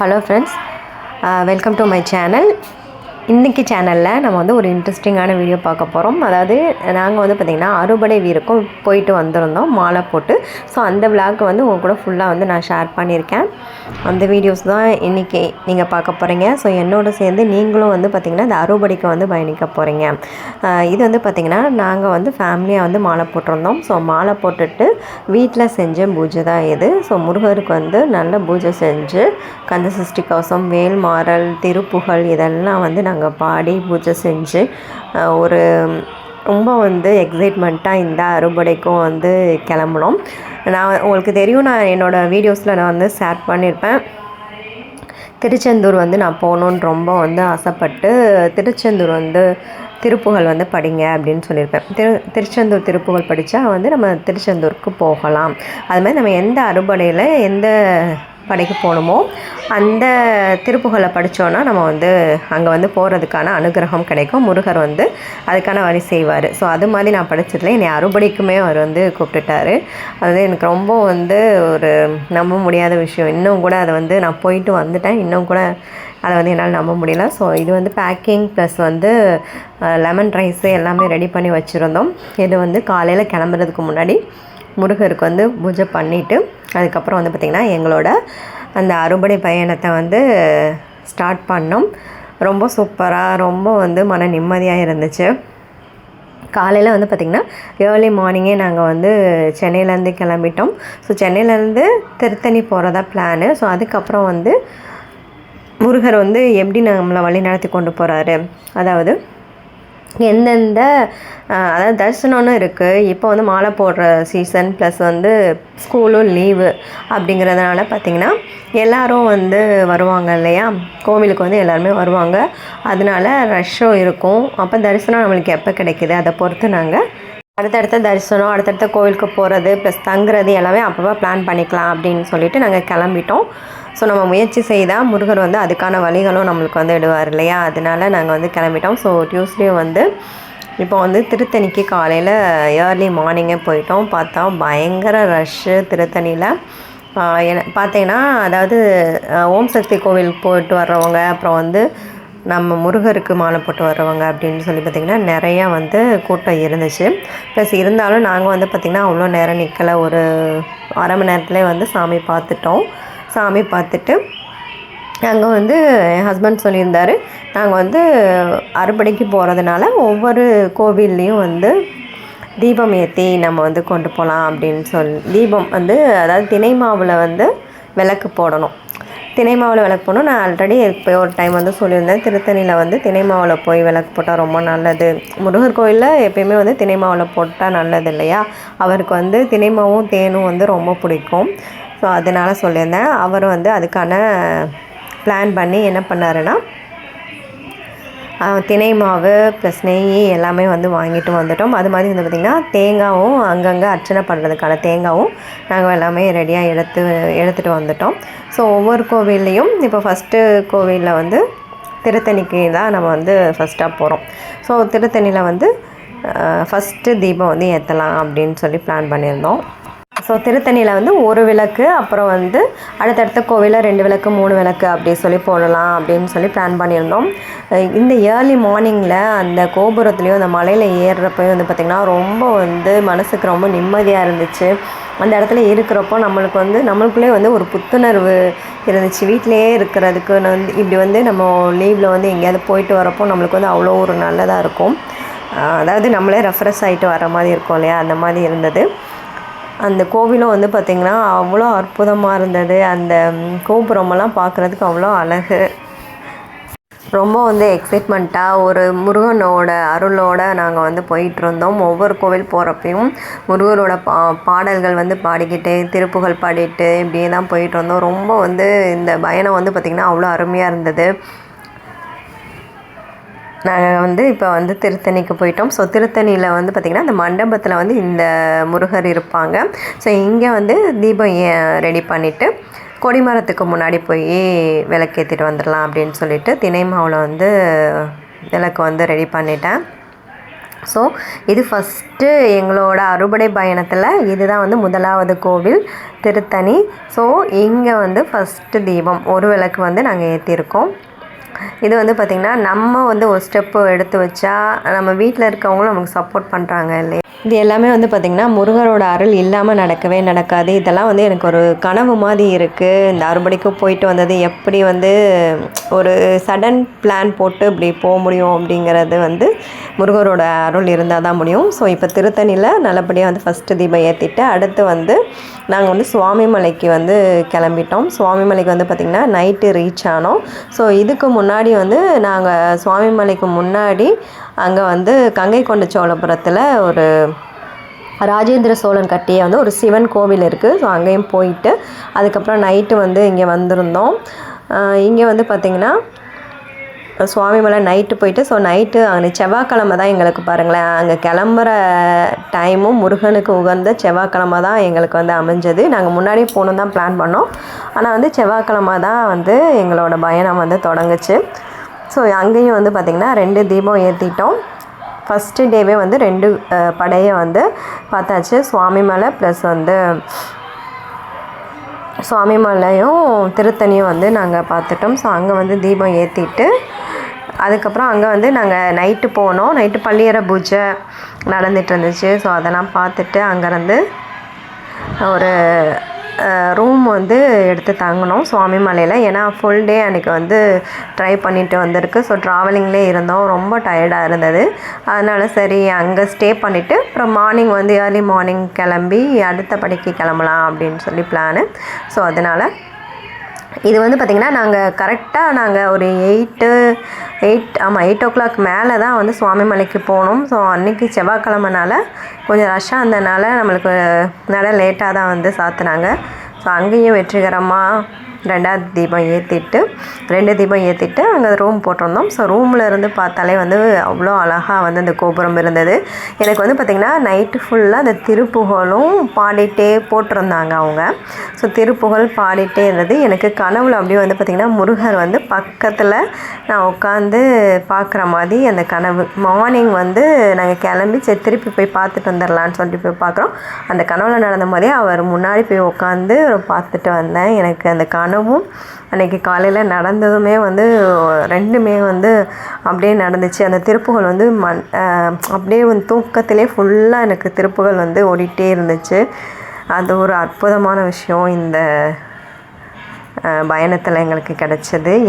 Hello friends, welcome to my channel. இன்றைக்கி சேனலில் நம்ம வந்து ஒரு இன்ட்ரெஸ்டிங்கான வீடியோ பார்க்க போகிறோம். அதாவது நாங்கள் வந்து பார்த்திங்கன்னா அறுபடை வீருக்கும் போயிட்டு வந்திருந்தோம் மாலை போட்டு. ஸோ அந்த விளாக் வந்து உங்கள் கூட ஃபுல்லாக வந்து நான் ஷேர் பண்ணியிருக்கேன். அந்த வீடியோஸ் தான் இன்றைக்கி நீங்கள் பார்க்க போகிறீங்க. ஸோ என்னோடு சேர்ந்து நீங்களும் வந்து பார்த்திங்கன்னா இந்த அறுபடைக்கு வந்து பயணிக்க போகிறீங்க. இது வந்து பார்த்திங்கன்னா நாங்கள் வந்து ஃபேமிலியாக வந்து மாலை போட்டிருந்தோம். ஸோ மாலை போட்டுட்டு வீட்டில் செஞ்ச பூஜை தான் இது. ஸோ முருகருக்கு வந்து நல்ல பூஜை செஞ்சு கந்த சஷ்டி கவசம், வேல்மாறல், திருப்புகழ் இதெல்லாம் வந்து நாங்கள் பாடி பூஜை செஞ்சு ஒரு ரொம்ப வந்து எக்ஸைட்மெண்ட்டாக இந்த அறுபடைக்கும் வந்து கிளம்புனோம். நான் உங்களுக்கு தெரியும், நான் என்னோடய வீடியோஸில் நான் வந்து ஷேர் பண்ணியிருப்பேன். திருச்செந்தூர் வந்து நான் போகணுன்னு ரொம்ப வந்து ஆசைப்பட்டு திருச்செந்தூர் வந்து திருப்புகழ் வந்து படிங்க அப்படின்னு சொல்லியிருப்பேன். திருச்செந்தூர் திருப்புகழ் படித்தா வந்து நம்ம திருச்செந்தூருக்கு போகலாம். அதுமாதிரி நம்ம எந்த அறுபடையில் எந்த படைக்கு போகணுமோ அந்த திருப்புகழை படித்தோன்னா நம்ம வந்து அங்கே வந்து போகிறதுக்கான அனுகிரகம் கிடைக்கும். முருகர் வந்து அதுக்கான வழி செய்வார். ஸோ அது மாதிரி நான் படித்ததில் என்னை அறுபடைக்குமே அவர் வந்து கூப்பிட்டுட்டார். அது எனக்கு ரொம்ப வந்து ஒரு நம்ப முடியாத விஷயம். இன்னும் கூட அதை வந்து நான் போயிட்டு வந்துட்டேன், இன்னும் கூட அதை வந்து என்னால் நம்ப முடியல. ஸோ இது வந்து பேக்கிங் ப்ளஸ் வந்து லெமன் ரைஸு எல்லாமே ரெடி பண்ணி வச்சுருந்தோம். இது வந்து காலையில் கிளம்புறதுக்கு முன்னாடி முருகருக்கு வந்து பூஜை பண்ணிவிட்டு அதுக்கப்புறம் வந்து பார்த்திங்கன்னா எங்களோட அந்த அறுபடை பயணத்தை வந்து ஸ்டார்ட் பண்ணோம். ரொம்ப சூப்பராக, ரொம்ப வந்து மன நிம்மதியாக இருந்துச்சு. காலையில் வந்து பார்த்திங்கன்னா ஏர்லி மார்னிங்கே நாங்கள் வந்து சென்னையிலேருந்து கிளம்பிட்டோம். ஸோ சென்னையிலேருந்து திருத்தணி போகிறதா பிளானு. ஸோ அதுக்கப்புறம் வந்து முருகர் வந்து எப்படி நம்மளை வழி நடத்தி கொண்டு போகிறாரு, அதாவது எந்தெந்த அதாவது தரிசனம்னு இருக்குது. இப்போ வந்து மாலை போடுற சீசன் ப்ளஸ் வந்து ஸ்கூலும் லீவு அப்படிங்கிறதுனால பார்த்திங்கன்னா எல்லோரும் வந்து வருவாங்க இல்லையா, கோவிலுக்கு வந்து எல்லாருமே வருவாங்க. அதனால ரஷ்ஷும் இருக்கும். அப்போ தரிசனம் நம்மளுக்கு எப்போ கிடைக்கிது அதை பொறுத்து நாங்கள் அடுத்தடுத்த தரிசனம், அடுத்தடுத்த கோவிலுக்கு போகிறது ப்ளஸ் தங்குறது எல்லாமே அப்பப்போ பிளான் பண்ணிக்கலாம் அப்படின்னு சொல்லிட்டு நாங்கள் கிளம்பிட்டோம். ஸோ நம்ம முயற்சி செய்தால் முருகர் வந்து அதுக்கான வழிகளும் நம்மளுக்கு வந்து விடுவார் இல்லையா, அதனால நாங்கள் வந்து கிளம்பிட்டோம். ஸோ டியூஸ்டே வந்து இப்போ வந்து திருத்தணிக்கு காலையில் ஏர்லி மார்னிங்கே போயிட்டோம். பார்த்தா பயங்கர ரஷ்ஷு திருத்தணியில். பார்த்தீங்கன்னா அதாவது ஓம் சக்தி கோவில் போயிட்டு வர்றவங்க, அப்புறம் வந்து நம்ம முருகருக்கு மாலை போட்டு வர்றவங்க அப்படின்னு சொல்லி பார்த்திங்கன்னா நிறையா வந்து கூட்டம் இருந்துச்சு. ப்ளஸ் இருந்தாலும் நாங்கள் வந்து பார்த்திங்கன்னா அவ்வளோ நேரம் நிற்கலை. ஒரு அரை மணி நேரத்துலேயே வந்து சாமி பார்த்துட்டோம். சாமி பார்த்துட்டு அங்கே வந்து என் ஹஸ்பண்ட் சொல்லியிருந்தார், நாங்கள் வந்து அறுபடைக்கு போகிறதுனால ஒவ்வொரு கோவில்லையும் வந்து தீபம் ஏற்றி நம்ம வந்து கொண்டு போகலாம் அப்படின்னு தீபம் வந்து அதாவது தினை மாவில் வந்து விளக்கு போடணும். தினை மாவில் விளக்கு போடணும். நான் ஆல்ரெடி இப்போ ஒரு டைம் வந்து சொல்லியிருந்தேன், திருத்தணியில் வந்து தினை மாவில் போய் விளக்கு போட்டால் ரொம்ப நல்லது. முருகர் கோயிலில் எப்பயுமே வந்து தினை மாவில் போட்டால் நல்லது இல்லையா. அவருக்கு வந்து தினை மாவும் தேனும் வந்து ரொம்ப பிடிக்கும். ஸோ அதனால் சொல்லியிருந்தேன். அவர் வந்து அதுக்கான பிளான் பண்ணி என்ன பண்ணாருன்னா தினை மாவு ப்ளஸ் நெய் எல்லாமே வந்து வாங்கிட்டு வந்துட்டோம். அது மாதிரி வந்து பார்த்திங்கன்னா தேங்காயும் அங்கங்கே அர்ச்சனை பண்ணுறதுக்கான தேங்காயும் நாங்கள் எல்லாமே ரெடியாக எடுத்துகிட்டு வந்துட்டோம். ஸோ ஒவ்வொரு கோவில்லையும் இப்போ ஃபஸ்ட்டு கோவிலில் வந்து திருத்தணிக்கு தான் நம்ம வந்து ஃபஸ்ட்டாக போகிறோம். ஸோ திருத்தணியில் வந்து ஃபஸ்ட்டு தீபம் வந்து ஏற்றலாம் அப்படின்னு சொல்லி பிளான் பண்ணியிருந்தோம். ஸோ திருத்தணியில் வந்து ஒரு விளக்கு, அப்புறம் வந்து அடுத்தடுத்த கோவிலில் 2 விளக்கு 3 விளக்கு அப்படி சொல்லி போடலாம் அப்படின்னு சொல்லி பிளான் பண்ணியிருந்தோம். இந்த ஏர்லி மார்னிங்கில் அந்த கோபுரத்துலேயும் அந்த மலையில் ஏறுறப்பையும் வந்து பார்த்திங்கன்னா ரொம்ப வந்து மனசுக்கு ரொம்ப நிம்மதியாக இருந்துச்சு. அந்த இடத்துல இருக்கிறப்போ நம்மளுக்குள்ளே வந்து ஒரு புத்துணர்வு இருந்துச்சு. வீட்டிலையே இருக்கிறதுக்கு வந்து இப்படி வந்து நம்ம லீவில் வந்து எங்கேயாவது போயிட்டு வரப்போ நம்மளுக்கு வந்து அவ்வளோ ஒரு நல்லதாக இருக்கும். அதாவது நம்மளே ரெஃப்ரெஷ் ஆகிட்டு வர மாதிரி இருக்கும் இல்லையா, அந்த மாதிரி இருந்தது. அந்த கோவிலும் வந்து பார்த்திங்கன்னா அவ்வளோ அற்புதமாக இருந்தது. அந்த கோபுரமெல்லாம் பார்க்குறதுக்கு அவ்வளோ அழகு. ரொம்ப வந்து எக்ஸைட்மெண்ட்டாக ஒரு முருகனோட அருளோடு நாங்கள் வந்து போயிட்டுருந்தோம். ஒவ்வொரு கோவில் போகிறப்பையும் முருகரோட பாடல்கள் வந்து பாடிக்கிட்டு திருப்புகழ் பாடிட்டு இப்படியே தான் போயிட்டுருந்தோம். ரொம்ப வந்து இந்த பயணம் வந்து பார்த்திங்கன்னா அவ்வளோ அருமையாக இருந்தது. நாங்கள் வந்து இப்போ வந்து திருத்தணிக்கு போயிட்டோம். ஸோ திருத்தணியில் வந்து பார்த்திங்கன்னா இந்த மண்டபத்தில் வந்து இந்த முருகர் இருப்பாங்க. ஸோ இங்கே வந்து தீபம் ரெடி பண்ணிவிட்டு கொடிமரத்துக்கு முன்னாடி போய் விளக்கேற்றிட்டு வந்துடலாம் அப்படின்னு சொல்லிட்டு தினை மாவில் வந்து விளக்கு வந்து ரெடி பண்ணிட்டேன். ஸோ இது ஃபஸ்ட்டு எங்களோட அறுபடை பயணத்தில் இதுதான் வந்து முதலாவது கோவில் திருத்தணி. ஸோ இங்கே வந்து ஃபஸ்ட்டு தீபம் ஒரு விளக்கு வந்து நாங்கள் ஏற்றிருக்கோம். இது வந்து பார்த்திங்கன்னா நம்ம வந்து ஒரு ஸ்டெப்பு எடுத்து வச்சா நம்ம வீட்டில் இருக்கவங்களும் நமக்கு சப்போர்ட் பண்ணுறாங்க இல்லையா. இது எல்லாமே வந்து பார்த்திங்கன்னா முருகரோட அருள் இல்லாமல் நடக்கவே நடக்காது. இதெல்லாம் வந்து எனக்கு ஒரு கனவு மாதிரி இருக்குது. இந்த அறுபடைக்கு போயிட்டு வந்தது எப்படி வந்து ஒரு சடன் பிளான் போட்டு இப்படி போக முடியும் அப்படிங்கிறது வந்து முருகரோட அருள் இருந்தால் தான் முடியும். ஸோ இப்போ திருத்தணியில் நல்லபடியாக வந்து ஃபஸ்ட்டு தீபம் ஏற்றிட்டு அடுத்து வந்து நாங்கள் வந்து சுவாமிமலைக்கு வந்து கிளம்பிட்டோம். சுவாமிமலைக்கு வந்து பார்த்திங்கன்னா நைட்டு ரீச் ஆனோம். ஸோ இதுக்கு முன்னாடி வந்து நாங்கள் சுவாமிமலைக்கு முன்னாடி அங்கே வந்து கங்கை கொண்ட சோழபுரத்தில் ஒரு ராஜேந்திர சோழன் கட்டிய வந்து ஒரு சிவன் கோவில் இருக்குது. ஸோ அங்கேயும் போயிட்டு அதுக்கப்புறம் நைட்டு வந்து இங்கே வந்திருந்தோம். இங்கே வந்து பார்த்திங்கன்னா சுவாமிமலை நைட்டு போயிட்டு ஸோ நைட்டு அங்கே செவ்வாய்க்கிழமை தான் எங்களுக்கு பாருங்களேன் அங்கே கிளம்புற டைமும் முருகனுக்கு உகந்த செவ்வாய்க்கிழமை தான் எங்களுக்கு வந்து அமைஞ்சது. நாங்கள் முன்னாடியே போகணும் தான் பிளான் பண்ணோம். ஆனால் வந்து செவ்வாய்க்கிழமை தான் வந்து எங்களோட பயணம் வந்து தொடங்குச்சு. ஸோ அங்கேயும் வந்து பார்த்திங்கன்னா 2 தீபம் ஏற்றிட்டோம். ஃபஸ்ட்டு டேவே வந்து 2 படையை வந்து பார்த்தாச்சு. சுவாமிமலை ப்ளஸ் வந்து சுவாமிமலையும் திருத்தணியும் வந்து நாங்கள் பார்த்துட்டோம். ஸோ அங்கே வந்து தீபம் ஏற்றிட்டு அதுக்கப்புறம் அங்கே வந்து நாங்கள் நைட்டு போனோம். நைட்டு பள்ளியறை பூஜை நடந்துகிட்டு இருந்துச்சு. ஸோ அதெல்லாம் பார்த்துட்டு அங்கேருந்து ஒரு ரூம் வந்து எடுத்து தங்கினோம் சுவாமிமலையில். ஏன்னா ஃபுல் டே அன்றைக்கி வந்து ட்ரை பண்ணிட்டு வந்திருக்கு. ஸோ ட்ராவலிங்லேயே இருந்தோம், ரொம்ப டயர்டாக இருந்தது. அதனால் சரி அங்கே ஸ்டே பண்ணிவிட்டு அப்புறம் மார்னிங் வந்து ஏர்லி மார்னிங் கிளம்பி அடுத்த படிக்கு கிளம்பலாம் அப்படின்னு சொல்லி பிளானு. ஸோ அதனால் இது வந்து பார்த்திங்கன்னா நாங்கள் ஒரு 8 o'clock மேலே தான் வந்து சுவாமிமலைக்கு போனோம். ஸோ அன்றைக்கி செவ்வாய்க்கிழமைனால கொஞ்சம் ரஷ்ஷாக இருந்ததுனால நம்மளுக்கு நட லேட்டாக தான் வந்து சாத்தினாங்க. ஸோ அங்கேயும் வெற்றிகரமாக 2வது தீபம் ஏற்றிட்டு 2 தீபம் ஏற்றிட்டு அங்கே ரூம் போட்டிருந்தோம். ஸோ ரூமில் இருந்து பார்த்தாலே வந்து அவ்வளோ அழகாக வந்து அந்த கோபுரம் இருந்தது. எனக்கு வந்து பார்த்திங்கன்னா நைட்டு ஃபுல்லாக அந்த திருப்புகழும் பாடிட்டே போட்டிருந்தாங்க அவங்க. ஸோ திருப்புகழ் பாடிட்டே இருந்தது. எனக்கு கனவுல அப்படியே வந்து பார்த்திங்கன்னா முருகர் வந்து பக்கத்தில் நான் உட்காந்து பார்க்குற மாதிரி அந்த கனவு. மார்னிங் வந்து நாங்கள் கிளம்பி திருப்பி போய் பார்த்துட்டு வந்துடலான்னு சொல்லிட்டு போய் பார்க்குறோம். அந்த கனவுல நடந்த மாதிரியே அவர் முன்னாடி போய் உட்காந்து பார்த்துட்டு வந்தேன். எனக்கு அந்த கனவும் அன்றைக்கி காலையில் நடந்ததுமே வந்து 2மே வந்து அப்படியே நடந்துச்சு. அந்த திருப்புகள் வந்து அப்படியே வந்து தூக்கத்திலே ஃபுல்லாக எனக்கு திருப்புகள் வந்து ஓடிட்டே இருந்துச்சு. அது ஒரு அற்புதமான விஷயம் இந்த பயணத்தில் எங்களுக்கு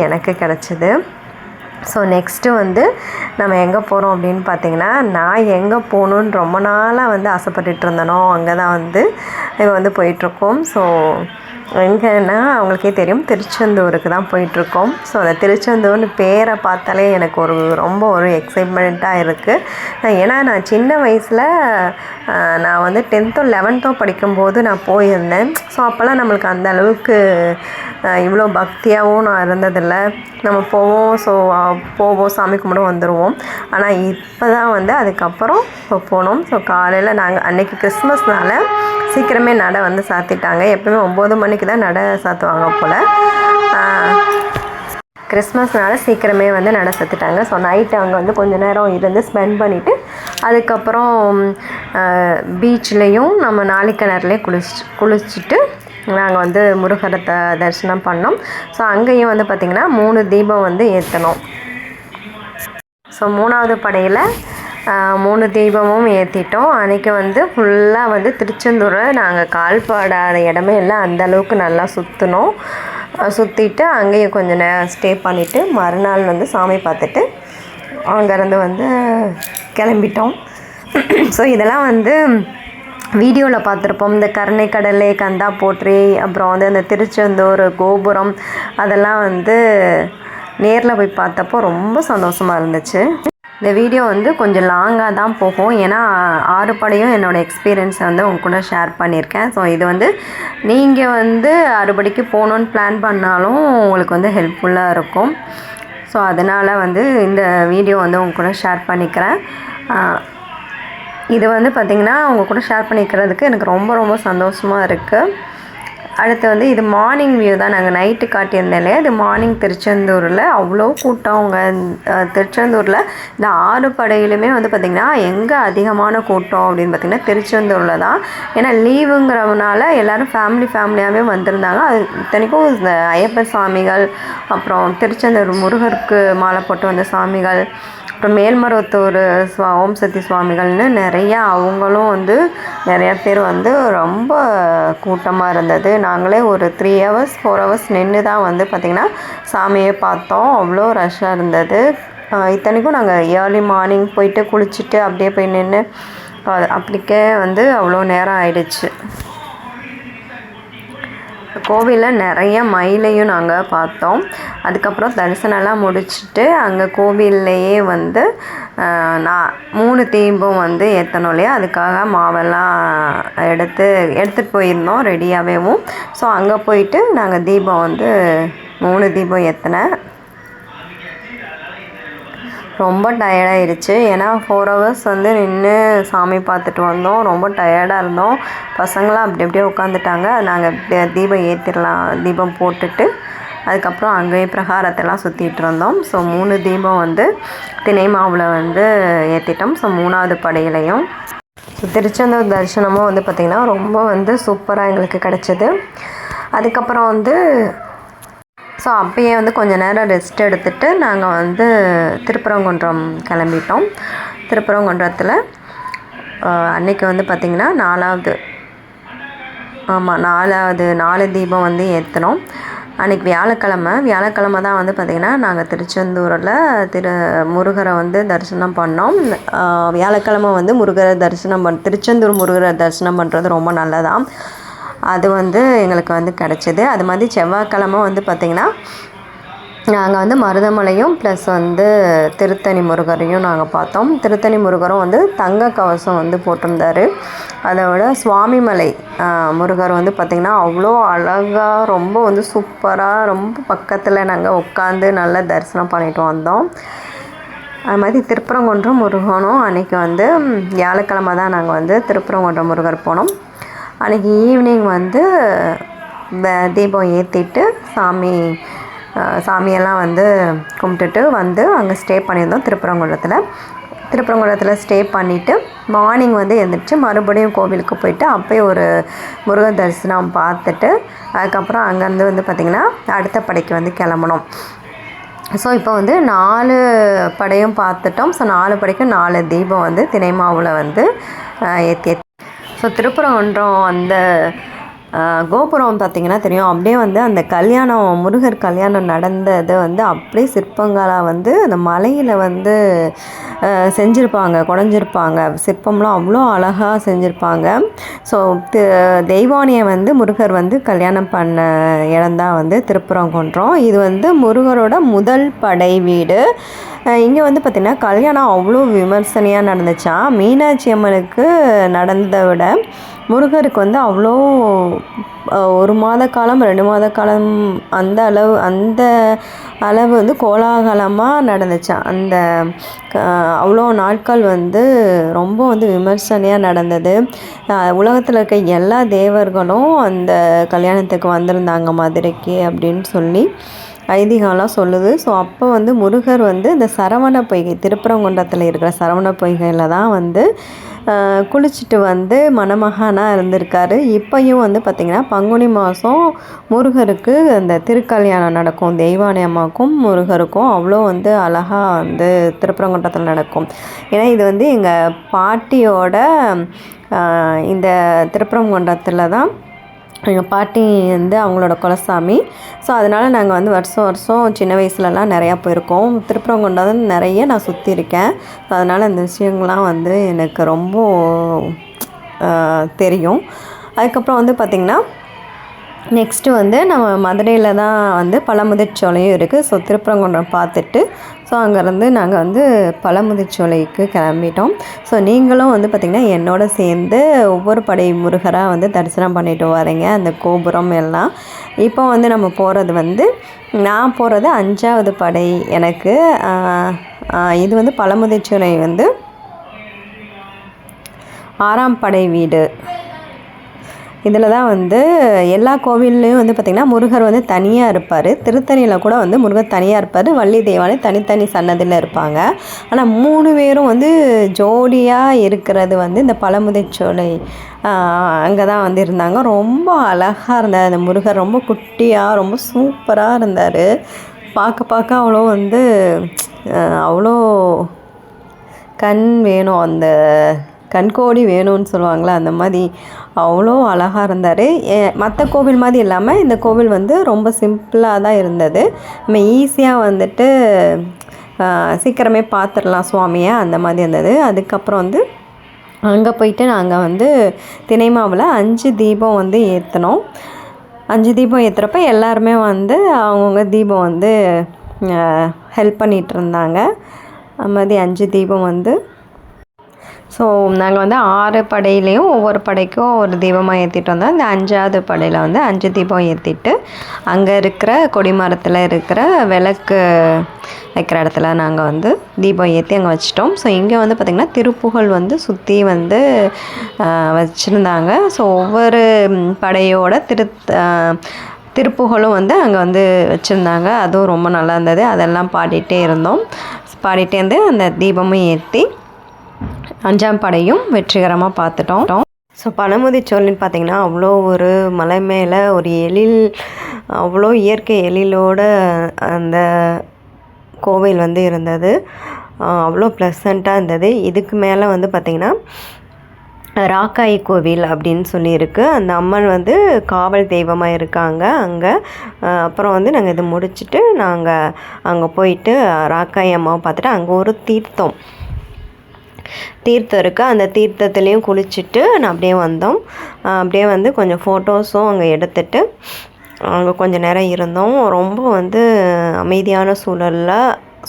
எனக்கு கிடச்சிது. ஸோ நெக்ஸ்ட்டு வந்து நம்ம எங்கே போகிறோம் அப்படின்னு பார்த்திங்கன்னா நான் எங்கே போகணுன்னு ரொம்ப நாளாக வந்து ஆசைப்பட்டுட்டு இருந்தனோ அங்கே தான் வந்து இப்போ வந்து போயிட்டுருக்கோம். ஸோ எங்கன்னா அவங்களுக்கே தெரியும், திருச்செந்தூருக்கு தான் போயிட்டுருக்கோம். ஸோ அந்த திருச்செந்தூர்னு பேரை பார்த்தாலே எனக்கு ரொம்ப ஒரு எக்ஸைட்மெண்ட்டாக இருக்குது. ஏன்னா நான் சின்ன வயசில் நான் வந்து 10th 11th படிக்கும்போது நான் போயிருந்தேன். ஸோ அப்போல்லாம் நம்மளுக்கு அந்த அளவுக்கு இவ்வளோ பக்தியாகவும் நான் இருந்ததில்லை. நம்ம போவோம் சாமி கும்பிட வந்துடுவோம். ஆனால் இப்போ தான் வந்து அதுக்கப்புறம் போனோம். ஸோ காலையில் நாங்கள் அன்றைக்கி கிறிஸ்மஸ்னால் சீக்கிரமே நடை வந்து சாத்திட்டாங்க. எப்போயுமே 9 மணிக்கு தான் நடை சாத்துவாங்க போல். கிறிஸ்மஸ்னால சீக்கிரமே வந்து நடை சாத்திட்டாங்க. ஸோ நைட்டு அங்கே வந்து கொஞ்சம் நேரம் இருந்து ஸ்பெண்ட் பண்ணிவிட்டு அதுக்கப்புறம் பீச்லேயும் நம்ம நாளிக்கிணறுலேயும் குளிச்சுட்டு நாங்கள் வந்து முருகரை தரிசனம் பண்ணோம். ஸோ அங்கேயும் வந்து பார்த்திங்கன்னா 3 தீபம் வந்து ஏற்றணும். ஸோ 3வது படையில் 3 தீபமும் ஏற்றிட்டோம். அன்றைக்கி வந்து ஃபுல்லாக வந்து திருச்செந்தூரை நாங்கள் கால்படாத இடமே இல்லை, அந்தளவுக்கு நல்லா சுற்றிட்டு அங்கேயும் கொஞ்சம் நேரம் ஸ்டே பண்ணிவிட்டு மறுநாள் வந்து சாமி பார்த்துட்டு அங்கேருந்து வந்து கிளம்பிட்டோம். ஸோ இதெல்லாம் வந்து வீடியோவில் பார்த்துருப்போம். இந்த கருணை கடலை கந்தா போற்றி அப்புறம் வந்து அந்த திருச்செந்தூர் கோபுரம் அதெல்லாம் வந்து நேரில் போய் பார்த்தப்போ ரொம்ப சந்தோஷமாக இருந்துச்சு. இந்த வீடியோ வந்து கொஞ்சம் லாங்காக தான் போகும். ஏன்னா 6 படையும் என்னோடய எக்ஸ்பீரியன்ஸை வந்து உங்க கூட ஷேர் பண்ணியிருக்கேன். ஸோ இது வந்து நீங்கள் வந்து 6 படிக்கு போகணுன்னு பிளான் பண்ணாலும் உங்களுக்கு வந்து ஹெல்ப்ஃபுல்லாக இருக்கும். ஸோ அதனால் வந்து இந்த வீடியோ வந்து உங்க கூட ஷேர் பண்ணிக்கிறேன். இது வந்து பார்த்திங்கன்னா உங்கள் கூட ஷேர் பண்ணிக்கிறதுக்கு எனக்கு ரொம்ப ரொம்ப சந்தோஷமாக இருக்குது. அடுத்து வந்து இது மார்னிங் வியூ தான். நாங்கள் நைட்டு காட்டியிருந்தேன் இல்லையா, இது மார்னிங் திருச்செந்தூரில் அவ்வளோ கூட்டம். அவங்க திருச்செந்தூரில் இந்த 6 படையிலுமே வந்து பார்த்திங்கன்னா எங்கே அதிகமான கூட்டம் அப்படின்னு பார்த்திங்கன்னா திருச்செந்தூரில் தான். ஏன்னா லீவுங்கிறதுனால எல்லோரும் ஃபேமிலியாகவே வந்திருந்தாங்க. அது இத்தனைக்கும் இந்த ஐயப்ப சாமிகள், அப்புறம் திருச்செந்தூர் முருகருக்கு மாலை போட்டு வந்த சாமிகள், அப்புறம் மேல்மருவத்தூர் ஓம் சக்தி சுவாமிகள்னு நிறையா அவங்களும் வந்து நிறையா பேர் வந்து ரொம்ப கூட்டமாக இருந்தது. நாங்களே ஒரு 3 hours 4 hours நின்று தான் வந்து பார்த்திங்கன்னா சாமியை பார்த்தோம். அவ்வளோ ரஷ்ஷாக இருந்தது. இத்தனைக்கும் நாங்கள் ஏர்லி மார்னிங் போயிட்டு குளிச்சுட்டு அப்படியே போய் நின்று அப்படிக்கே வந்து அவ்வளோ நேரம் ஆயிடுச்சு. கோவிலில் நிறைய மயிலையும் நாங்கள் பார்த்தோம். அதுக்கப்புறம் தரிசனம்லாம் முடிச்சுட்டு அங்கே கோவில்லையே வந்து நான் 3 தீபம் வந்து ஏற்றணும் இல்லையா, அதுக்காக மாவெல்லாம் எடுத்துகிட்டு போயிருந்தோம் ரெடியாகவேவும். ஸோ அங்கே போயிட்டு நாங்கள் தீபம் வந்து 3 தீபம் ஏற்றினேன். ரொம்ப டயர்டாகிடுச்சு. ஏன்னா 4 hours வந்து நின்று சாமி பார்த்துட்டு வந்தோம். ரொம்ப டயர்டாக இருந்தோம். பசங்களாம் அப்படி அப்படியே உட்காந்துட்டாங்க. நாங்கள் தீபம் ஏற்றிடலாம், தீபம் போட்டுட்டு அதுக்கப்புறம் அங்கேயே பிரகாரத்தெல்லாம் சுற்றிட்டு இருந்தோம். ஸோ 3 தீபம் வந்து தினை மாவில் வந்து ஏற்றிட்டோம். ஸோ 3வது படையிலையும் திருச்செந்தூர் தரிசனமும் வந்து பார்த்திங்கன்னா ரொம்ப வந்து சூப்பராக எங்களுக்கு கிடச்சிது. அதுக்கப்புறம் வந்து ஸோ அப்பயே வந்து கொஞ்சம் நேரம் ரெஸ்ட் எடுத்துகிட்டு நாங்கள் வந்து திருப்பரங்குன்றம் கிளம்பிட்டோம். திருப்பரங்குன்றத்தில் அன்றைக்கி வந்து பார்த்திங்கன்னா 4 தீபம் வந்து ஏற்றினோம். அன்றைக்கி வியாழக்கிழமை தான் வந்து பார்த்திங்கன்னா நாங்கள் திருச்செந்தூரில் முருகரை வந்து தரிசனம் பண்ணோம். வியாழக்கிழமை வந்து முருகரை திருச்செந்தூர் முருகரை தரிசனம் பண்ணுறது ரொம்ப நல்லதான். அது வந்து எங்களுக்கு வந்து கிடச்சிது. அது மாதிரி செவ்வாய்க்கிழமை வந்து பார்த்திங்கன்னா நாங்கள் வந்து மருதமலையும் ப்ளஸ் வந்து திருத்தணி முருகரையும் நாங்கள் பார்த்தோம். திருத்தணி முருகரும் வந்து தங்க கவசம் வந்து போட்டிருந்தார். அதோட சுவாமிமலை முருகர் வந்து பார்த்திங்கன்னா அவ்வளோ அழகாக ரொம்ப வந்து சூப்பராக ரொம்ப பக்கத்தில் நாங்கள் உட்காந்து நல்லா தரிசனம் பண்ணிட்டு வந்தோம். அது மாதிரி திருப்பரங்குன்றம் முருகனும் அன்றைக்கி வந்து வியாழக்கிழமை தான் நாங்கள் வந்து திருப்பரங்குன்றம் முருகர் போனோம். அன்றைக்கி ஈவினிங் வந்து தீபம் ஏற்றிட்டு சாமியெல்லாம் வந்து கும்பிட்டுட்டு வந்து அங்கே ஸ்டே பண்ணியிருந்தோம். திருப்பரங்குன்றத்தில் ஸ்டே பண்ணிவிட்டு மார்னிங் வந்து எழுந்திரிச்சு மறுபடியும் கோவிலுக்கு போயிட்டு அப்போயே ஒரு முருகன் தரிசனம் பார்த்துட்டு அதுக்கப்புறம் அங்கேருந்து வந்து பார்த்திங்கன்னா அடுத்த படைக்கு வந்து கிளம்பணும். ஸோ இப்போ வந்து 4 படையும் பார்த்துட்டோம். ஸோ 4 படைக்கும் 4 தீபம் வந்து தினை மாவில் வந்து ஏற்றி ஸோ திருப்பரங்குன்றம் அந்த கோபுரம் பார்த்திங்கன்னா தெரியும். அப்படியே வந்து அந்த முருகர் கல்யாணம் நடந்தது வந்து அப்படியே சிற்பங்களாக வந்து அந்த மலையில் வந்து குடைஞ்சிருப்பாங்க. சிற்பம்லாம் அவ்வளோ அழகாக செஞ்சுருப்பாங்க. ஸோ தெய்வானியை வந்து முருகர் வந்து கல்யாணம் பண்ண இடம்தான் வந்து திருப்பரங்குன்றம். இது வந்து முருகரோட முதல் படை வீடு. இங்கே வந்து பார்த்திங்கன்னா கல்யாணம் அவ்வளோ விமர்சனையாக நடந்துச்சான். மீனாட்சி அம்மனுக்கு நடந்ததை விட முருகருக்கு வந்து அவ்வளோ 1 மாத காலம் 2 மாத காலம் அந்த அளவு வந்து கோலாகலமாக நடந்துச்சான். அவ்வளோ நாட்கள் வந்து ரொம்ப வந்து விமர்சனையாக நடந்தது. உலகத்தில் இருக்க எல்லா தேவர்களும் அந்த கல்யாணத்துக்கு வந்திருந்தாங்க மதுரைக்கு அப்படின்னு சொல்லி ஐதீகம்லாம் சொல்லுது. ஸோ அப்போ வந்து முருகர் வந்து இந்த சரவண பொய்கை திருப்பரங்குன்றத்தில் இருக்கிற சரவண பொய்கையில் தான் வந்து குளிச்சுட்டு வந்து மணமகனாக இருந்திருக்காரு. இப்போயும் வந்து பார்த்திங்கன்னா பங்குனி மாதம் முருகருக்கு அந்த திருக்கல்யாணம் நடக்கும். தெய்வானை அம்மாவுக்கும் முருகருக்கும் அவ்வளோ வந்து அழகாக வந்து திருப்பரங்குன்றத்தில் நடக்கும். ஏன்னா இது வந்து எங்கள் பாட்டியோட இந்த திருப்பரங்குன்றத்தில் தான் எங்கள் பாட்டி வந்து அவங்களோட குலசாமி. ஸோ அதனால் நாங்கள் வந்து வருஷம் சின்ன வயசுலலாம் நிறையா போயிருக்கோம். திருப்பரங்குன்றம் நிறைய நான் சுற்றிருக்கேன். ஸோ அதனால் அந்த விஷயங்கள்லாம் வந்து எனக்கு ரொம்ப தெரியும். அதுக்கப்புறம் வந்து பார்த்திங்கன்னா நெக்ஸ்ட்டு வந்து நம்ம மதுரையில் தான் வந்து பழமுதிர்ச்சோலையும் இருக்குது. ஸோ திருப்பரங்குன்றம் பார்த்துட்டு ஸோ அங்கேருந்து நாங்கள் வந்து பழமுதிர்ச்சோலைக்கு கிளம்பிட்டோம். ஸோ நீங்களும் வந்து பார்த்திங்கன்னா என்னோட சேர்ந்து ஒவ்வொரு படை முருகராக வந்து தரிசனம் பண்ணிட்டு வரீங்க அந்த கோபுரம் எல்லாம். இப்போ வந்து நம்ம போகிறது வந்து நான் போகிறது 5வது படை. எனக்கு இது வந்து பழமுதிர்ச்சோலை வந்து 6ஆம் படை வீடு. இதில் தான் வந்து எல்லா கோவில்லையும் வந்து பார்த்திங்கன்னா முருகர் வந்து தனியாக இருப்பார். திருத்தணியில் கூட வந்து முருகர் தனியாக இருப்பார், வள்ளி தெய்வானை தனித்தனி சன்னதியில் இருப்பாங்க. ஆனால் 3 பேரும் வந்து ஜோடியாக இருக்கிறது வந்து இந்த பழமுதிர்ச்சோலை அங்கே தான் வந்து இருந்தாங்க. ரொம்ப அழகாக இருந்தார் அந்த முருகர், ரொம்ப குட்டியாக ரொம்ப சூப்பராக இருந்தார். பார்க்க அவ்வளோ வந்து அவ்வளோ கண் வேணும், அந்த கண்கோடி வேணும்னு சொல்லுவாங்களே அந்த மாதிரி அவ்வளோ அழகாக இருந்தார். மற்ற கோவில் மாதிரி இல்லாமல் இந்த கோவில் வந்து ரொம்ப சிம்பிளாக தான் இருந்தது. நம்ம ஈஸியாக வந்துட்டு சீக்கிரமே பார்த்துடலாம் சுவாமியை, அந்த மாதிரி இருந்தது. அதுக்கப்புறம் வந்து அங்கே போயிட்டு நாங்கள் வந்து தினை மாவில் 5 தீபம் வந்து ஏற்றினோம். 5 தீபம் ஏற்றுறப்ப எல்லாருமே வந்து அவங்கவுங்க தீபம் வந்து ஹெல்ப் பண்ணிகிட்டு இருந்தாங்க. அது மாதிரி 5 தீபம் வந்து ஸோ நாங்கள் வந்து 6 படையிலையும் ஒவ்வொரு படைக்கும் ஒரு தீபமாக ஏற்றிட்டு வந்தோம். இந்த 5ஆவது படையில் வந்து 5 தீபம் ஏற்றிட்டு அங்கே இருக்கிற கொடிமரத்தில் இருக்கிற விளக்கு வைக்கிற இடத்துல நாங்கள் வந்து தீபம் ஏற்றி அங்கே வச்சிட்டோம். ஸோ இங்கே வந்து பார்த்திங்கன்னா திருப்புகழ் வந்து சுற்றி வந்து வச்சுருந்தாங்க. ஸோ ஒவ்வொரு படையோட திருப்புகழும் வந்து அங்கே வந்து வச்சுருந்தாங்க. அதுவும் ரொம்ப நல்லா இருந்தது. அதெல்லாம் பாடிகிட்டே இருந்தோம். பாடிகிட்டே இருந்து அந்த தீபமும் ஏற்றி 5ஆம் படையும் வெற்றிகரமாக பார்த்துட்டோம். ஸோ பழமுதிர்ச்சோலைன்னு பார்த்திங்கன்னா அவ்வளோ ஒரு மலை மேலே ஒரு எழில், அவ்வளோ இயற்கை எழிலோட அந்த கோவில் வந்து இருந்தது. அவ்வளோ ப்ளசண்ட்டாக இருந்தது. இதுக்கு மேலே வந்து பார்த்திங்கன்னா ராக்காயி கோவில் அப்படின்னு சொல்லியிருக்கு. அந்த அம்மன் வந்து காவல் தெய்வமாக இருக்காங்க அங்கே. அப்புறம் வந்து நாங்கள் இதை முடிச்சுட்டு நாங்கள் அங்கே போயிட்டு ராக்காயி அம்மாவை பார்த்துட்டு அங்கே ஒரு தீர்த்தம் இருக்குது. அந்த தீர்த்தத்துலேயும் குளிச்சுட்டு நான் அப்படியே வந்தோம். அப்படியே வந்து கொஞ்சம் ஃபோட்டோஸும் அங்கே எடுத்துகிட்டு அங்கே கொஞ்சம் நேரம் இருந்தோம். ரொம்ப வந்து அமைதியான சூழலில்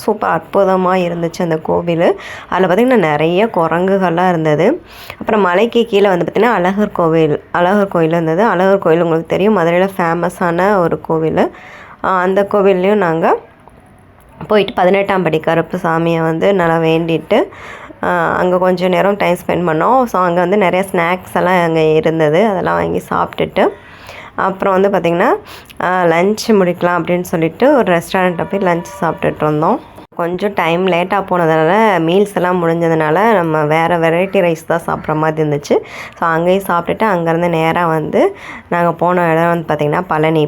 சூப்பர் அற்புதமாக இருந்துச்சு அந்த கோவில். அதில் பார்த்திங்கன்னா நிறைய குரங்குகள்லாம் இருந்தது. அப்புறம் மலைக்கு கீழே வந்து பார்த்திங்கன்னா அழகர் கோவில் இருந்தது. அழகர் கோவில் உங்களுக்கு தெரியும், மதுரையில் ஃபேமஸான ஒரு கோவில். அந்த கோவில்லையும் நாங்கள் போயிட்டு 18ஆம் படி கருப்பு சாமியை வந்து நல்லா வேண்டிட்டு அங்கே கொஞ்சம் நேரம் டைம் ஸ்பெண்ட் பண்ணோம். ஸோ அங்கே வந்து நிறைய ஸ்நாக்ஸ் எல்லாம் அங்கே இருந்தது. அதெல்லாம் வாங்கி சாப்பிட்டுட்டு அப்புறம் வந்து பார்த்திங்கன்னா லன்ச் முடிக்கலாம் அப்படின்னு சொல்லிட்டு ஒரு ரெஸ்டாரண்ட்டை போய் லன்ச் சாப்பிட்டுட்டு இருந்தோம். கொஞ்சம் டைம் லேட்டாக போனதுனால மீல்ஸ் எல்லாம் முடிஞ்சதுனால நம்ம வேறு வெரைட்டி ரைஸ் தான் சாப்பிட்ற மாதிரி இருந்துச்சு. ஸோ அங்கேயும் சாப்பிட்டுட்டு அங்கேருந்து நேராக வந்து நாங்கள் போன இடம் வந்து பார்த்திங்கன்னா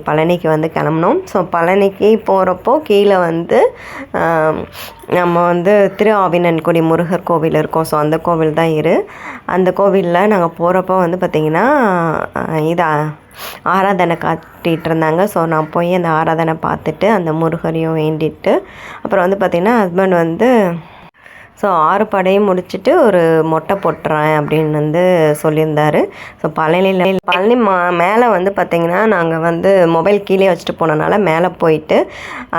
பழனிக்கு வந்து கிளம்புனோம். ஸோ பழனிக்கு போகிறப்போ கீழே வந்து நம்ம வந்து திரு ஆவினன்குடி முருகர் கோவில் இருக்கும். ஸோ அந்த கோவில் தான் அந்த கோவிலில் நாங்கள் போகிறப்போ வந்து பார்த்திங்கன்னா ஆராதனை காட்டிகிட்டு இருந்தாங்க. ஸோ நான் போய் அந்த ஆராதனை பார்த்துட்டு அந்த முருகரையும் வேண்டிட்டு அப்புறம் வந்து பார்த்திங்கன்னா ஹஸ்பண்ட் வந்து ஸோ 6 படையும் முடிச்சுட்டு ஒரு மொட்டை போட்டுறேன் அப்படின்னு வந்து சொல்லியிருந்தார். ஸோ பழனி மேலே வந்து பார்த்திங்கன்னா நாங்கள் வந்து மொபைல் கீழே வச்சுட்டு போனனால மேலே போயிட்டு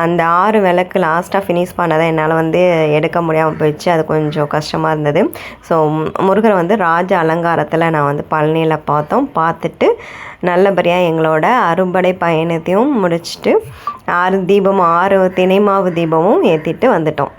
அந்த 6 விளக்கு லாஸ்ட்டாக ஃபினிஷ் பண்ணதை என்னால் வந்து எடுக்க முடியாமல் போயிடுச்சு. அது கொஞ்சம் கஷ்டமாக இருந்தது. ஸோ முருகரை வந்து ராஜ அலங்காரத்தில் நான் வந்து பழனியில் பார்த்துட்டு நல்லபடியாக எங்களோட அறுபடை பயணத்தையும் முடிச்சுட்டு 6 தினை மாவு தீபமும் ஏற்றிட்டு வந்துட்டோம்.